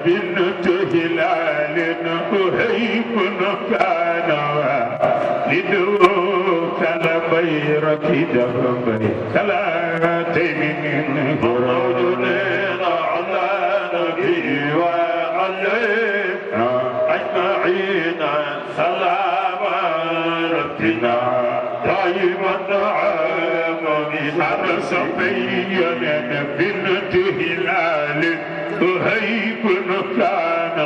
بنت هلال وهيب كان لدوك لبيرك دفبي كلا تيمين موجودين على نبي وعليه أجمعين سلام ربنا دائما عام صفيا بنت هلال وهيب كان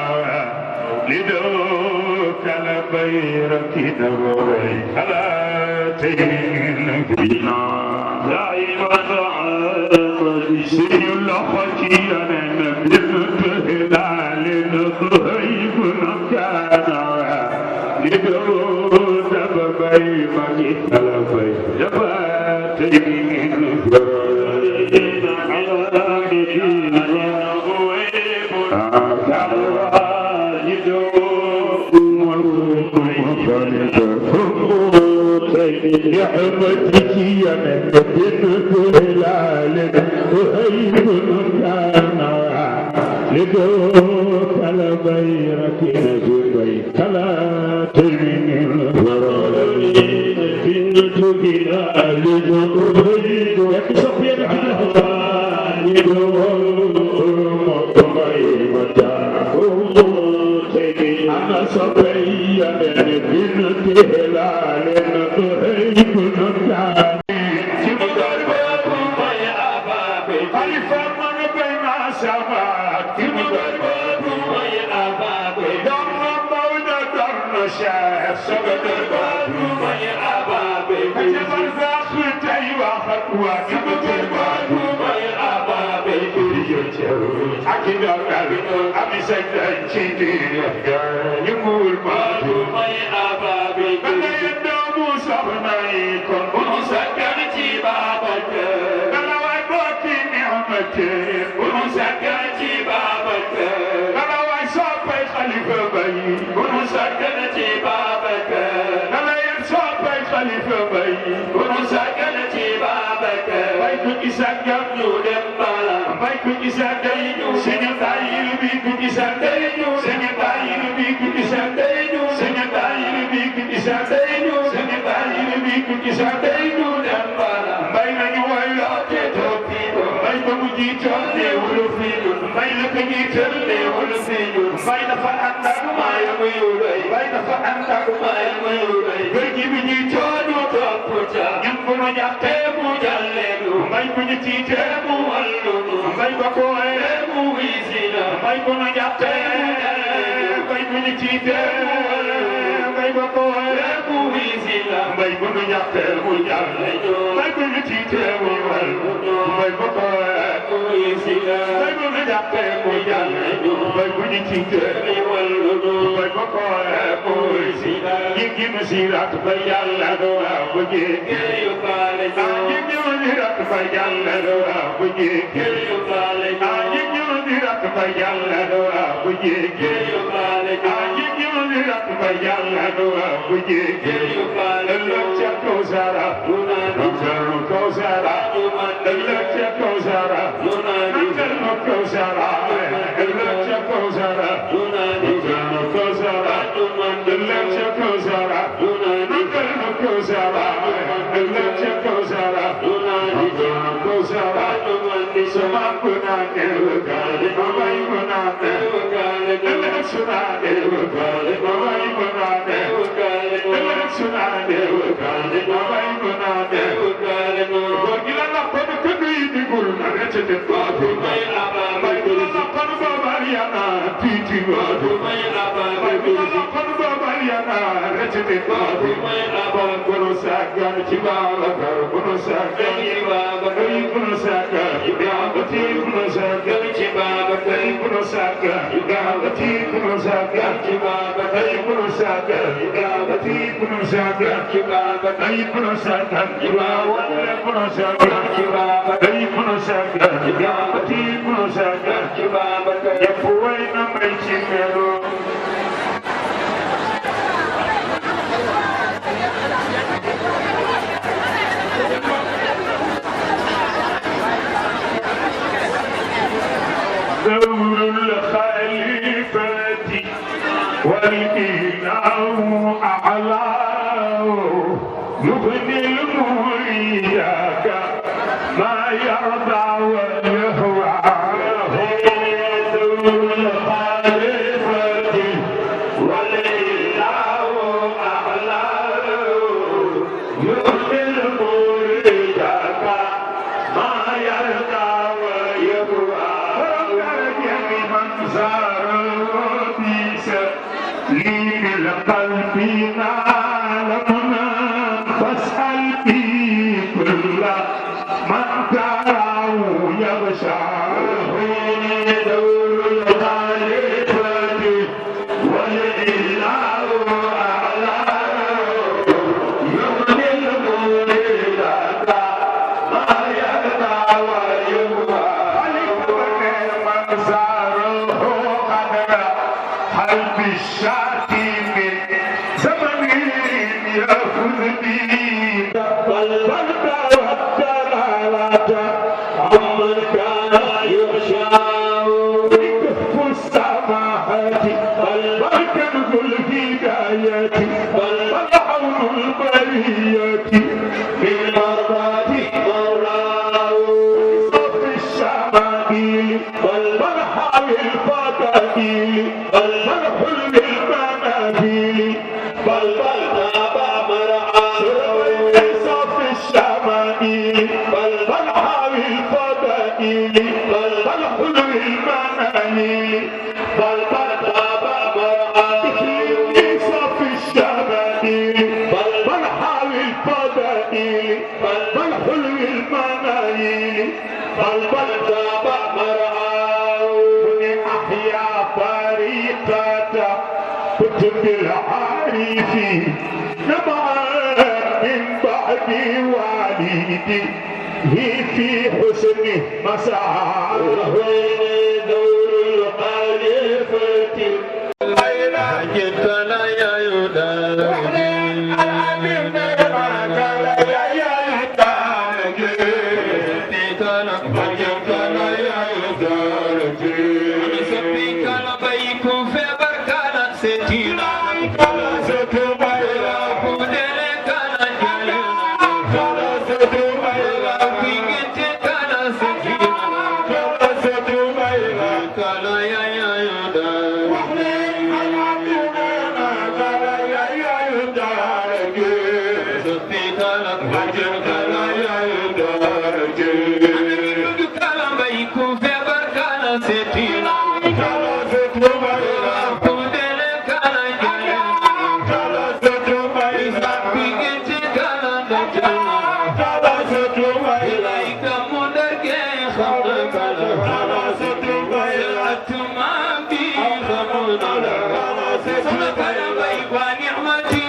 لدوك لبيرك دبري كلا تين بنا دائما سي الخشيا بنت هلال وهيب كان لدوك لبيرك دبري تين يحبتك يا بنت هلال وهيب كان لدوك لبيرك نجبي كلا تمين الغرالين بنت هلال وهيب يكسب يدعى أنا صبيا بنت هلال وهيب كان خليفة من بين سماك دم مولا درن شاف سبت كتب الفاخرتي وخطوة أكيد أبي سيدنا تشيدي يقول ما أنا يدوم صبنايكم ومسكنتي بابك أنا ويبوكي نعمتي ومسكنتي بابك أنا ويصابي خليفة بي ومسكنتي بابك أنا يصابي خليفة بي ومسكنتي بابك ويكون يسكن نودم بلا ويكون يسكن سنة تايل بيكون يسكن سنة تايل بيكون يسكن سنة تايل بيكون يسكن سنة تايل بيكون يسكن نودم بلا بين يويلا تتوبيدو بين مجيتشل ولفيدو بين كنيتشل ولفيدو بين فأنتك ما يميولي بين فأنتك ما يميولي بين مجيتشل وتوبوتا يمكن يحتمو جللو بين مجيتشل واللو بين بكوه ويزيلا بين يحتمو بين مجيتشل بين بكوه ويزيلا بين يحتمو جللو بين مجيتشل واللو بين بكوه ويزيلا بين يحتمو جللو بين مجيتشل واللو بين بكوه ji masirat ba yàlla doo bu jéggee yu baale aji ñoonirat ba yàlla doo bu jéggee yu baale aji ñoonirat ba yàlla doo bu jéggee yu baale aji ñoonirat ba yàlla doo bu jéggee yu baale locca kawsara nunani kawsara locca kawsara nunani kawsara locca kawsara nunani kawsara locca kawsara nunani kawsara locca kawsara nunani kawsara sama kunane gale mawai kunane gale sunane gale mawai kunane gale sunane gale mawai kunane gale gila la padu kudi digul na rechete padu mai aba mai gila la padu babariana titi padu mai aba mai gila la padu babariana rechete padu mai aba kono sagan chibala kar kono sagan chibala kar kono sagan Gavati kuno saga, Chibaba kai kuno saga, Gavati kuno saga, Chibaba kai kuno saga, Gavati kuno saga, Chibaba kai kuno saga, Chibaba kuno saga, Chibaba kai kuno saga, Gavati kuno saga, Chibaba kai yapuai na mai chimero. دور الخليفة والإله أعلاه يغني المرياك ما يرضى ويهوى دور الخليفة والإله أعلاه يغني المرياك ما يرضى ويهوى للقلب نالمنا فاسأل في كل من تراه يغشاه دور الخليفة والإله أعلاه يغني المريد ما يرضى ويهوى قلب الشاتي من زمن يأخذني قلبك والدلالة عمن كان يغشاه كف السماحات قلبك الهداية قلبك حول البرية من مرضات مولاه صف الشمائل قلبك حول الفضائل بالعارفين نبعا من بعد والدي في حسنه مسعى دور الخليفة جئتنا يا يدار ونعمتي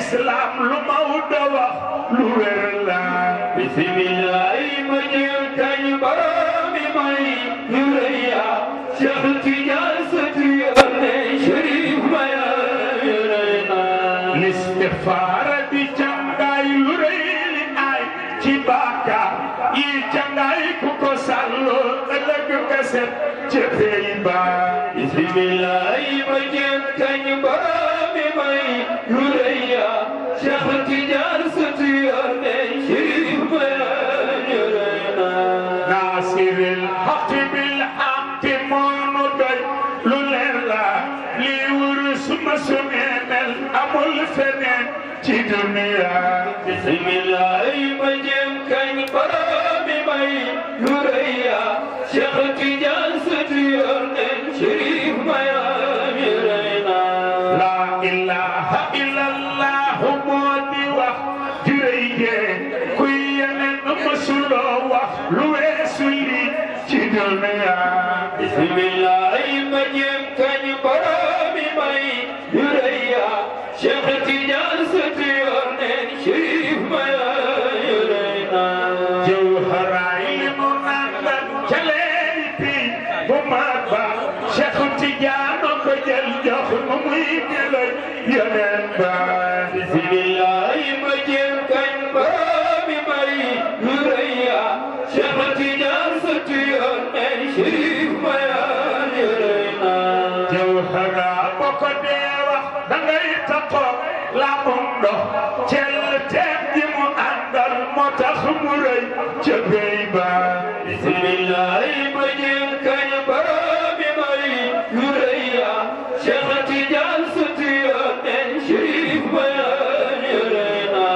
Islam lu ma nga wax lu wér la bismillah ma jël kañ boromi may ñu rëy ya Cheikh Tidiane Sëti ne Chérif Maya ñu rëy na listixfaar di cangaay lu rëy li ay ci bàkkaar yi cangaay ku ko sàllo ëllëg nga set ci pey ba bismillah ma jël kañ boromi may ñu rëy ya Cheikh Tidiane Sëti ne Chérif Maya ñu rëy na nasiril haqq bil haqq moonu doy lu leer la lii wër suma sumeenel amul feneen ci dunya bismillah ma jëm kañ boromi may ñu rëy ya Cheikh Tidiane Sëti ne Chérif Maya ñu rëy na la ilaha illallah moo di wax di rëy jee kuy yeneen mësuloo wax lu weesu li ci dunya bismillah ma jëm kañ boromi may ñu rëy ya Cheikh Tidiane Sëti ne Chérif Maya ñu rëy na jawharaay li mu nandal ca leeri pi bu mag ba Cheikh Tidiane ko jël jox mu muy jëlay yeneen ba bismillah ma jëm kañ boromi may ñu rëy ya Cheikh Tidiane Sëti ne Chérif Maya ñu rëy na jawhara boo ko dee wax dangay taxaw la mum dox cel teeg ji mu àndal moo tax mu rëy ca béy ba bismillah ma jëm kañ boromi may ñu rëy ya Cheikh Tidiane Sëti ne Chérif Maya ñu rëy na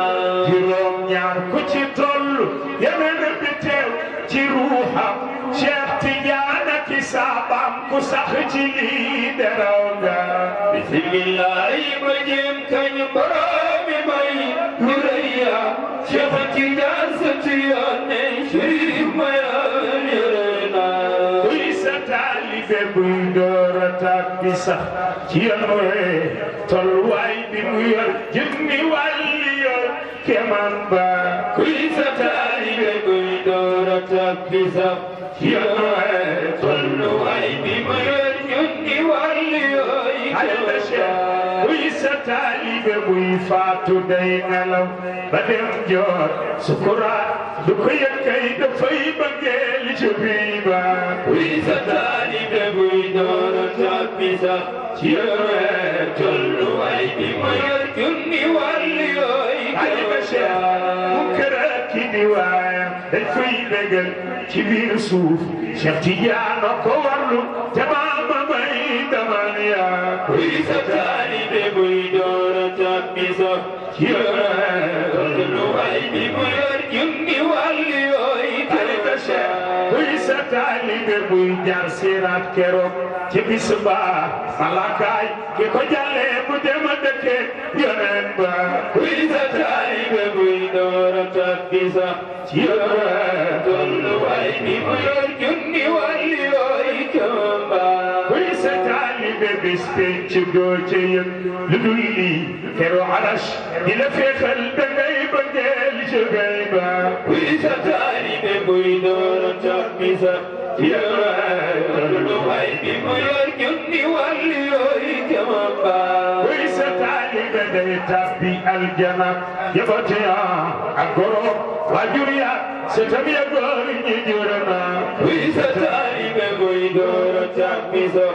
juróom ñaar ku ci toll yeneen bi teew ci ruuxam Cheikh Tidiane ki saabam ku sax ci lii deraw nga bismillah ma jëm kañ boromi may ñu rëy ya Cheikh Tidiane Sëti ne Chérif Maya ñu rëy na kuy sa taalibe buy door a tàbbi sax ci yoon wee tolluwaay bi mu yor jëmmi wàlli yor keman ba kuy sa taalibe buy door a tàbbi sax ci yoon wee tolluwaay bi mu yor jëmmi wàlli yor keman ba kuy sa taalibe buy faatu day nelaw ba dem joor sukuraat du ko yëkkay dafay bëggeel ci bii ba kuy sa taalibe buy door a tàbbi sax ci yoon wee tolluwaay bi mu yor jëmmi wàlli yor mu kër ki di waayam dañ fay bégal ci biir suuf Cheikh Tidiane ko warlu te maama may daman yaa kuy sa taalibe buy door a tàbbi sax ci yoon wee tolluwaay bi mu yor jëmmi wàlli kuy sa taalibe buy jaar siraat keroog ci bis ba malakaay ki ko jàllee mu dem a dëkke yoneen ba kuy sa taalibe buy door a tàbbi sax ci yoon wee tolluwaay bi mu yor jëmmi wàlli ba kuy sa taalibe bis penc doo ca yëg lu dul lii keroog arash di la feexal dangay bëggeel ci gay ba kuy sa taalibe buy door a tàbbi sax ci yoon wee tolluwaay bi mu yor jëmmi wàlli ba kuy sa taalibe day tàbbi aljana yabate ak goro waajur ya setam ya góor ñi jur na kuy sa taalibe buy door a tàbbi sax